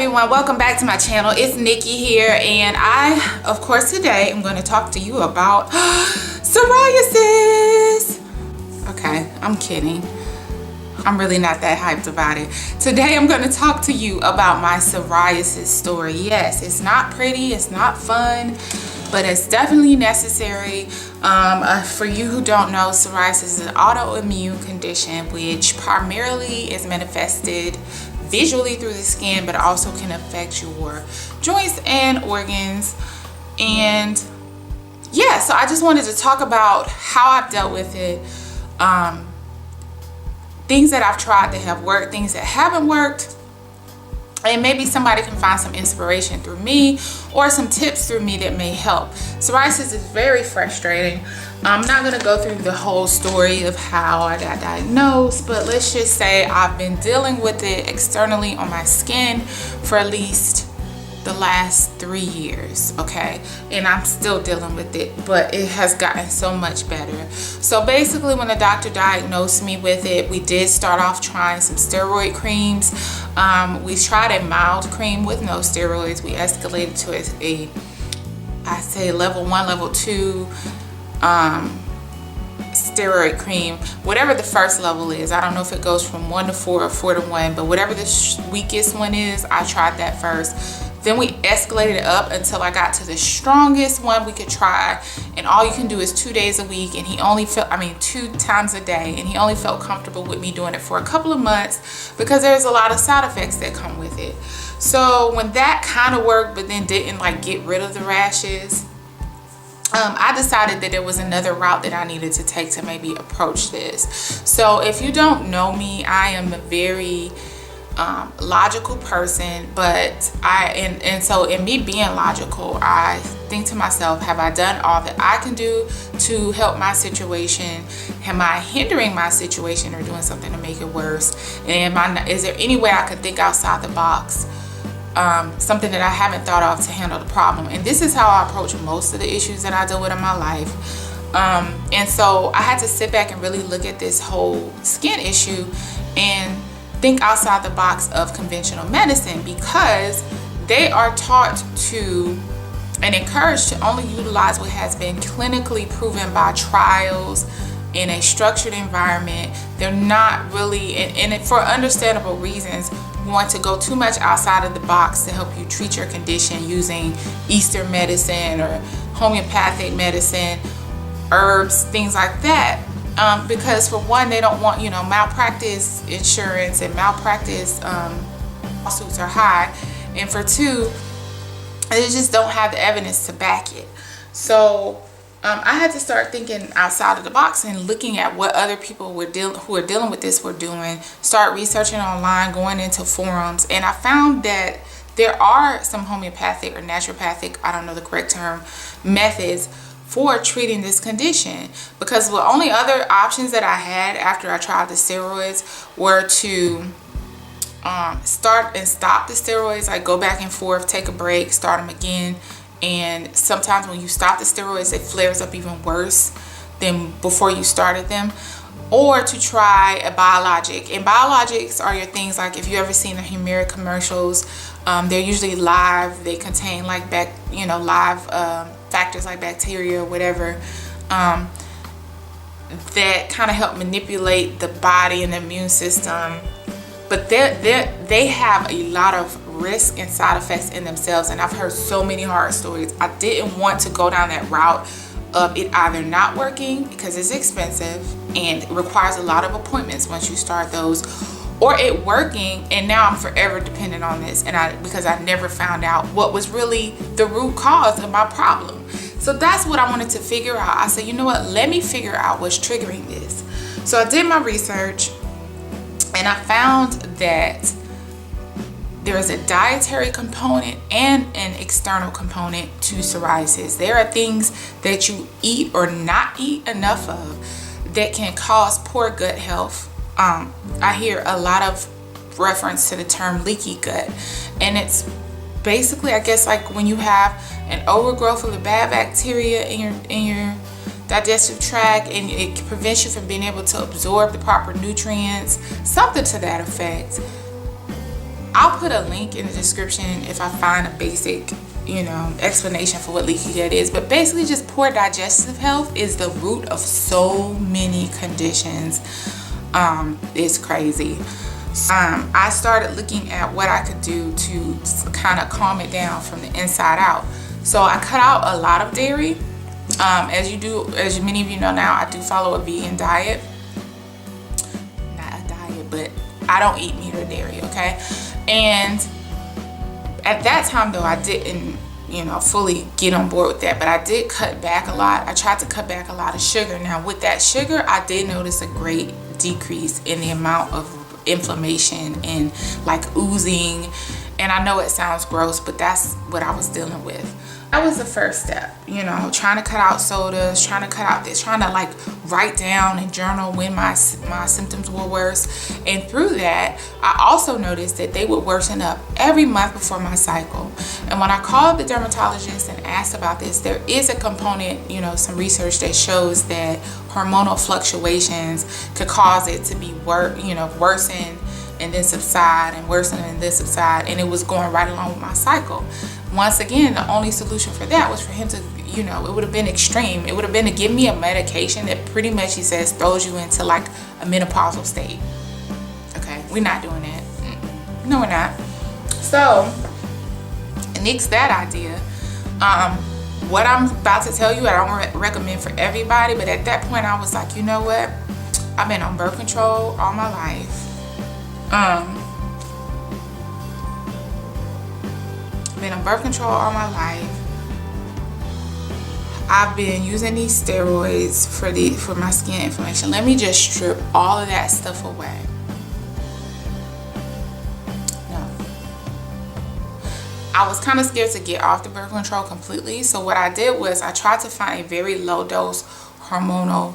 everyone, welcome back to my channel. It's Nikki here, and I, of course, today I'm going to talk to you about psoriasis. Okay, I'm kidding. I'm really not that hyped about it. Today I'm going to talk to you about my psoriasis story. Yes, it's not pretty, it's not fun, but it's definitely necessary. For you who don't know, psoriasis is an autoimmune condition which primarily is manifested visually through the skin, but also can affect your joints and organs. And yeah, so I just wanted to talk about how I've dealt with it, things that I've tried that have worked, things that haven't worked, and maybe somebody can find some inspiration through me or some tips through me that may help. Psoriasis is very frustrating. I'm not going to go through the whole story of how I got diagnosed, but let's just say I've been dealing with it externally on my skin for at least the last 3 years, okay? And I'm still dealing with it, but it has gotten so much better. So basically, when the doctor diagnosed me with it, we did start off trying some steroid creams. We tried a mild cream with no steroids. We escalated to I say level 1, level 2 steroid cream, whatever the first level is. I don't know if it goes from 1 to 4 or 4 to 1, but whatever the weakest one is, I tried that first. Then we escalated it up until I got to the strongest one we could try, and all you can do is 2 days a week, and 2 times a day, and he only felt comfortable with me doing it for a couple of months because there's a lot of side effects that come with it. So when that kind of worked but then didn't like get rid of the rashes, I decided that there was another route that I needed to take to maybe approach this. So if you don't know me, I am a very logical person, but so in me being logical, I think to myself, have I done all that I can do to help my situation? Am I hindering my situation or doing something to make it worse? And is there any way I could think outside the box? Something that I haven't thought of to handle the problem. And this is how I approach most of the issues that I deal with in my life. And so I had to sit back and really look at this whole skin issue and think outside the box of conventional medicine, because they are taught to and encouraged to only utilize what has been clinically proven by trials in a structured environment. They're not really, and for understandable reasons, want to go too much outside of the box to help you treat your condition using Eastern medicine or homeopathic medicine, herbs, things like that. Because for one, they don't want, malpractice insurance, and malpractice lawsuits are high. And for two, they just don't have the evidence to back it. So I had to start thinking outside of the box and looking at what other people who are dealing with this were doing. Start researching online, going into forums, and I found that there are some homeopathic or naturopathic, I don't know the correct term, methods for treating this condition, because the only other options that I had after I tried the steroids were to start and stop the steroids, like go back and forth, take a break, start them again. And sometimes when you stop the steroids, it flares up even worse than before you started them. Or to try a biologic. And biologics are your things like, if you ever seen the Humira commercials, they're usually live. They contain like live factors like bacteria or whatever, that kind of help manipulate the body and the immune system. But they have a lot of risk and side effects in themselves, and I've heard so many horror stories. I didn't want to go down that route of it either not working because it's expensive and it requires a lot of appointments once you start those, or it working and now I'm forever dependent on this, and because I never found out what was really the root cause of my problem. So that's what I wanted to figure out. I said, you know what, let me figure out what's triggering this. So I did my research, and I found that there is a dietary component and an external component to psoriasis. There are things that you eat or not eat enough of that can cause poor gut health. I hear a lot of reference to the term leaky gut, and it's basically, I guess, like when you have an overgrowth of the bad bacteria in your digestive tract, and it prevents you from being able to absorb the proper nutrients, something to that effect. I'll put a link in the description if I find a basic, you know, explanation for what leaky gut is. But basically just poor digestive health is the root of so many conditions. It's crazy. I started looking at what I could do to kind of calm it down from the inside out. So I cut out a lot of dairy. As many of you know now, I do follow a vegan diet. Not a diet, but I don't eat meat or dairy, okay? And at that time though, I didn't, you know, fully get on board with that, but I did cut back a lot. I tried to cut back a lot of sugar. Now with that sugar, I did notice a great decrease in the amount of inflammation and like oozing. And I know it sounds gross, but that's what I was dealing with. That was the first step, you know, trying to cut out sodas, trying to cut out this, trying to like write down and journal when my symptoms were worse. And through that, I also noticed that they would worsen up every month before my cycle. And when I called the dermatologist and asked about this, there is a component, you know, some research that shows that hormonal fluctuations could cause it to be worsen and then subside and worsen and then subside. And it was going right along with my cycle. Once again, the only solution for that was for him to, you know, it would have been extreme. It would have been to give me a medication that pretty much, he says, throws you into like a menopausal state. Okay, we're not doing that. No, we're not. So, nix that idea. What I'm about to tell you, I don't recommend for everybody, but at that point I was like, you know what? I've been on birth control all my life. Been on birth control all my life. I've been using these steroids for my skin inflammation. Let me just strip all of that stuff away. No. I was kind of scared to get off the birth control completely. So what I did was I tried to find a very low dose hormonal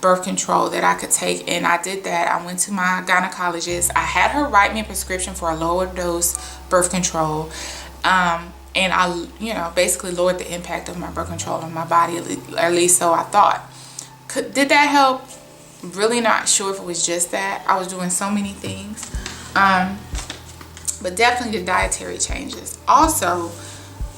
birth control that I could take, and I did that. I went to my gynecologist. I had her write me a prescription for a lower dose birth control. And I, you know, basically lowered the impact of my birth control on my body, at least so I thought. Did that help? Really not sure if it was just that. I was doing so many things. But definitely the dietary changes. Also,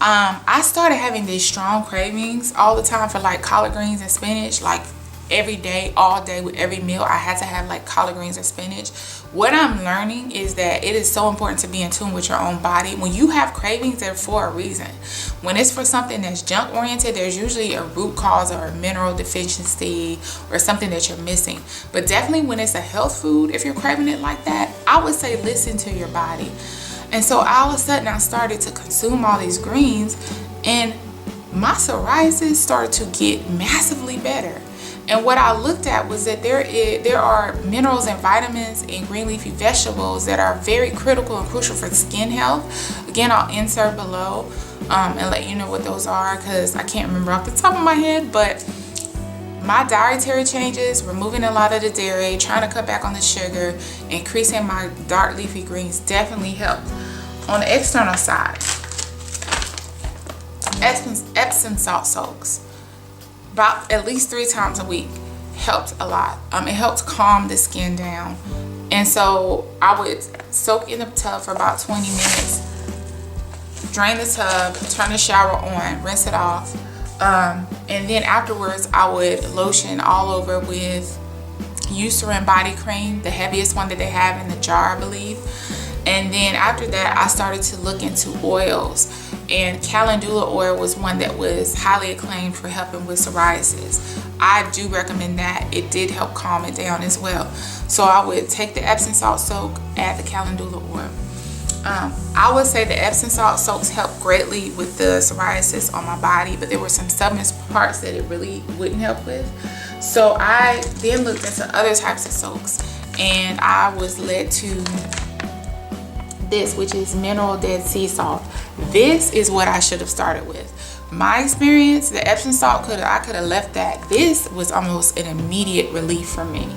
I started having these strong cravings all the time for like collard greens and spinach, like every day, all day, with every meal I had to have like collard greens or spinach. What I'm learning is that it is so important to be in tune with your own body. When you have cravings, they're for a reason. When it's for something that's junk oriented, there's usually a root cause or a mineral deficiency or something that you're missing. But definitely when it's a health food, if you're craving it like that, I would say listen to your body. And so all of a sudden I started to consume all these greens, and my psoriasis started to get massively better. And what I looked at was that there are minerals and vitamins in green leafy vegetables that are very critical and crucial for skin health. Again, I'll insert below and let you know what those are, because I can't remember off the top of my head. But my dietary changes, removing a lot of the dairy, trying to cut back on the sugar, increasing my dark leafy greens definitely helped. On the external side, Epsom salt soaks, about at least 3 times a week, helped a lot. It helped calm the skin down. And so I would soak in the tub for about 20 minutes, drain the tub, turn the shower on, rinse it off, and then afterwards I would lotion all over with Eucerin body cream, the heaviest one that they have in the jar, I believe. And then after that I started to look into oils, and calendula oil was one that was highly acclaimed for helping with psoriasis. I do recommend that. It did help calm it down as well. So I would take the Epsom salt soak, add the calendula oil. I would say the Epsom salt soaks help greatly with the psoriasis on my body, but there were some stubborn parts that it really wouldn't help with. So I then looked into other types of soaks, and I was led to this, which is mineral Dead Sea salt. This is what I should have started with. My experience, the Epsom salt, I could have left that. This was almost an immediate relief for me.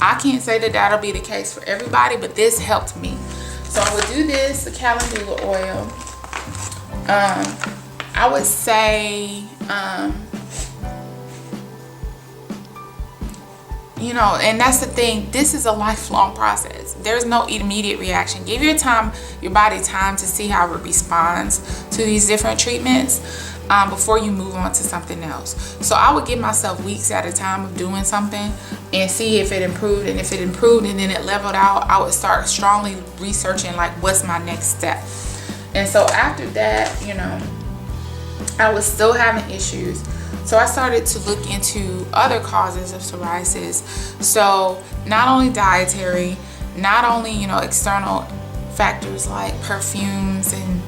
I can't say that that'll be the case for everybody, but this helped me. So I would do this, the calendula oil. I would say you know, and that's the thing, this is a lifelong process. There's no immediate reaction. Give your body time to see how it responds to these different treatments before you move on to something else. So I would give myself weeks at a time of doing something and see if it improved, and if it improved and then it leveled out, I would start strongly researching like what's my next step. And so after that, you know, I was still having issues. So I started to look into other causes of psoriasis. So not only dietary, not only, you know, external factors like perfumes and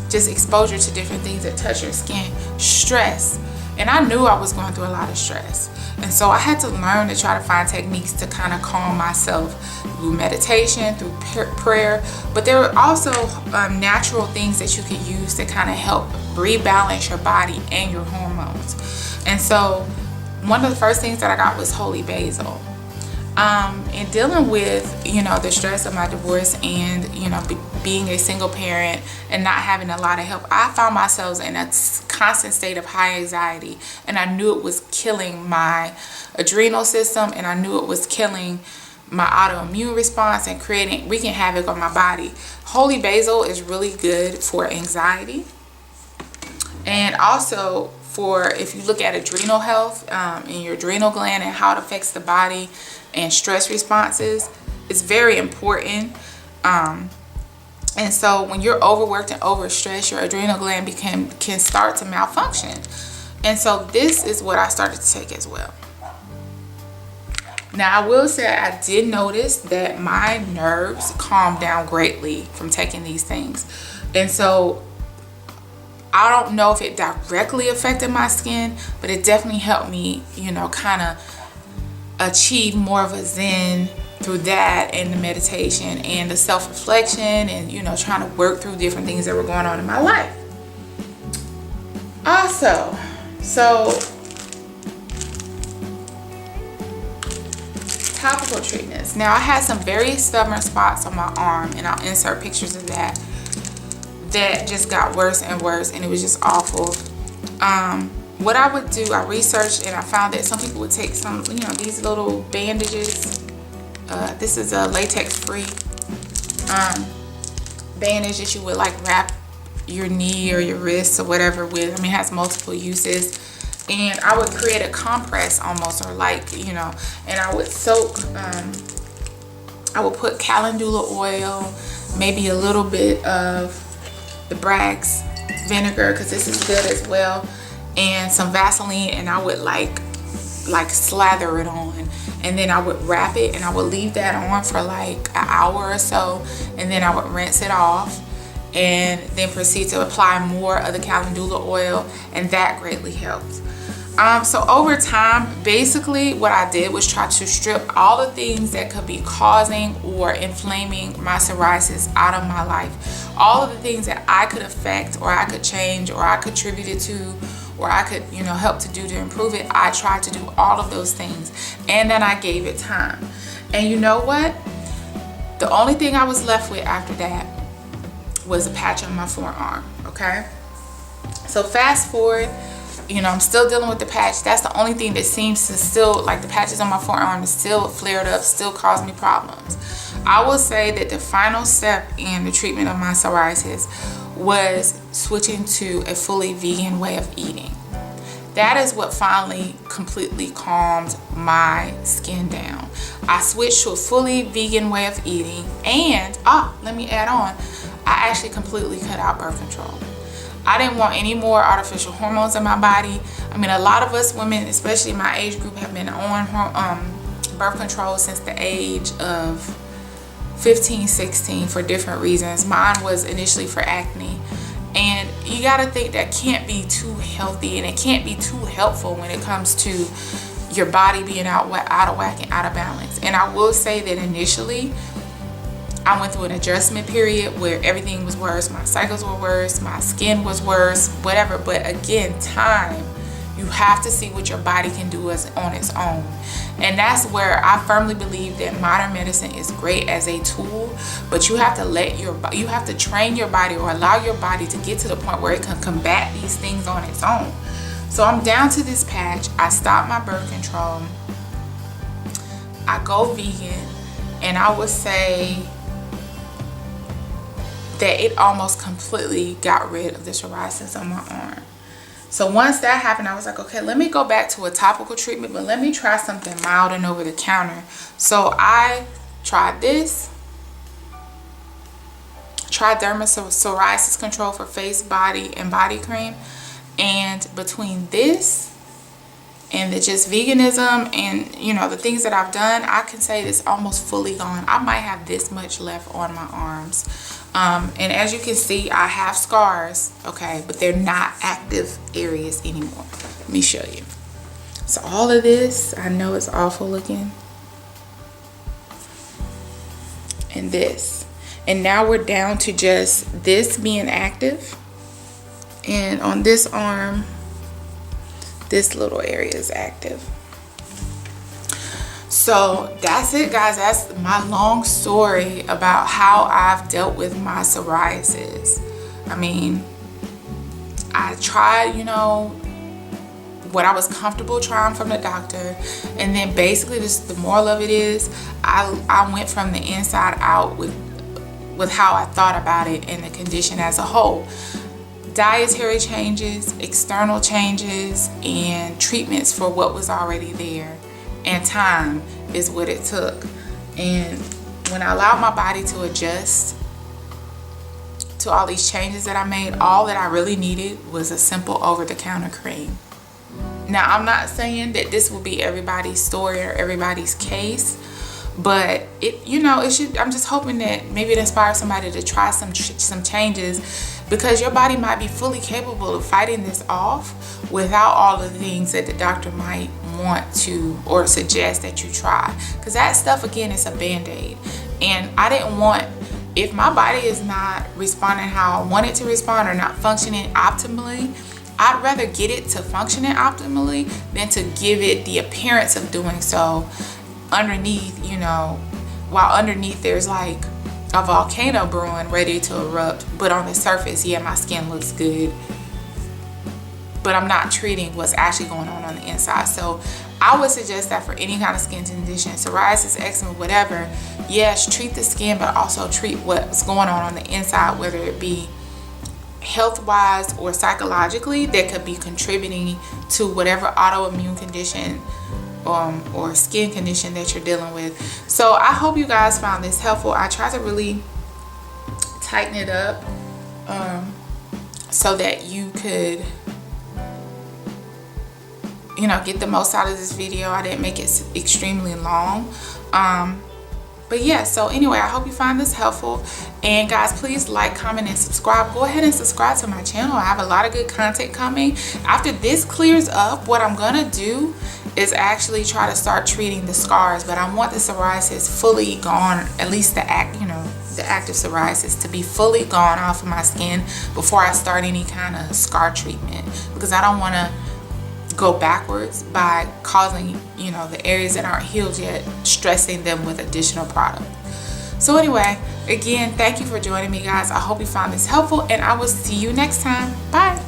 just exposure to different things that touch your skin, stress. And I knew I was going through a lot of stress. And so I had to learn to try to find techniques to kind of calm myself through meditation, through prayer. But there were also natural things that you could use to kind of help rebalance your body and your hormones. And so one of the first things that I got was holy basil. And dealing with, you know, the stress of my divorce and, you know, being a single parent and not having a lot of help, I found myself in a constant state of high anxiety, and I knew it was killing my adrenal system, and I knew it was killing my autoimmune response and wreaking havoc on my body. Holy basil is really good for anxiety, and also for, if you look at adrenal health in your adrenal gland and how it affects the body and stress responses, it's very important. And so when you're overworked and overstressed, your adrenal gland can start to malfunction. And so this is what I started to take as well. Now I will say I did notice that my nerves calmed down greatly from taking these things. And so I don't know if it directly affected my skin, but it definitely helped me, you know, kind of achieve more of a zen through that, and the meditation and the self-reflection, and, you know, trying to work through different things that were going on in my life. Also, so topical treatments. Now I had some very stubborn spots on my arm, and I'll insert pictures of that just got worse and worse, and it was just awful. What I would do, I researched and I found that some people would take some, you know, these little bandages. This is a latex free bandage that you would like wrap your knee or your wrist or whatever with. I mean, it has multiple uses. And I would create a compress almost, or like, you know, and I would soak, I would put calendula oil, maybe a little bit of the Bragg's vinegar, because this is good as well, and some Vaseline, and I would like slather it on, and then I would wrap it, and I would leave that on for like an hour or so, and then I would rinse it off, and then proceed to apply more of the calendula oil, and that greatly helps. So over time, basically what I did was try to strip all the things that could be causing or inflaming my psoriasis out of my life. All of the things that I could affect, or I could change, or I contributed to, or I could, you know, help to do to improve it. I tried to do all of those things, and then I gave it time. And you know what? The only thing I was left with after that was a patch on my forearm, okay? So fast forward, you know, I'm still dealing with the patch. That's the only thing that seems to still, like, the patches on my forearm is still flared up, still cause me problems. I will say that the final step in the treatment of my psoriasis was switching to a fully vegan way of eating. That is what finally completely calmed my skin down. I switched to a fully vegan way of eating, and let me add on, I actually completely cut out birth control. I didn't want any more artificial hormones in my body. I mean, a lot of us women, especially in my age group, have been on birth control since the age of 15, 16 for different reasons. Mine was initially for acne. And you gotta think that can't be too healthy, and it can't be too helpful when it comes to your body being out of whack and out of balance. And I will say that initially, I went through an adjustment period where everything was worse. My cycles were worse, my skin was worse, whatever. But again, time. You have to see what your body can do on its own. And that's where I firmly believe that modern medicine is great as a tool, but you have to you have to train your body, or allow your body to get to the point where it can combat these things on its own. So I'm down to this patch. I stopped my birth control. I go vegan, and I would say that it almost completely got rid of the psoriasis on my arm. So once that happened, I was like, okay, let me go back to a topical treatment, but let me try something mild and over the counter. So I tried this. Triderma psoriasis control for face, body, and body cream. And between this and the just veganism and, you know, the things that I've done, I can say it's almost fully gone. I might have this much left on my arms. And as you can see, I have scars, okay, but they're not active areas anymore. Let me show you. So all of this, I know it's awful looking. And this. And now we're down to just this being active. And on this arm, this little area is active. So that's it, guys. That's my long story about how I've dealt with my psoriasis. I mean, I tried, you know, what I was comfortable trying from the doctor, and then basically just the moral of it is I went from the inside out with how I thought about it and the condition as a whole. Dietary changes, external changes, and treatments for what was already there, and time is what it took. And when I allowed my body to adjust to all these changes that I made, all that I really needed was a simple over-the-counter cream. Now, I'm not saying that this will be everybody's story or everybody's case, but it, you know, it should. I'm just hoping that maybe it inspires somebody to try some changes, because your body might be fully capable of fighting this off without all the things that the doctor might want to or suggest that you try. Because that stuff, again, is a band-aid. And I didn't want, if my body is not responding how I want it to respond or not functioning optimally, I'd rather get it to functioning optimally than to give it the appearance of doing so underneath, you know, while underneath there's like a volcano brewing ready to erupt, but on the surface, yeah, my skin looks good, but I'm not treating what's actually going on the inside. So I would suggest that for any kind of skin condition, psoriasis, eczema, whatever, yes, treat the skin, but also treat what's going on the inside, whether it be health-wise or psychologically, that could be contributing to whatever autoimmune condition or skin condition that you're dealing with. So I hope you guys found this helpful. I tried to really tighten it up so that you could, you know, get the most out of this video. I didn't make it extremely long. But yeah, so anyway, I hope you find this helpful. And guys, please like, comment, and subscribe. Go ahead and subscribe to my channel. I have a lot of good content coming. After this clears up, what I'm gonna do is actually try to start treating the scars, but I want the psoriasis fully gone, at least the active psoriasis to be fully gone off of my skin before I start any kind of scar treatment, because I don't want to go backwards by causing, you know, the areas that aren't healed yet, stressing them with additional product. So anyway, again, thank you for joining me, guys. I hope you found this helpful, and I will see you next time. Bye.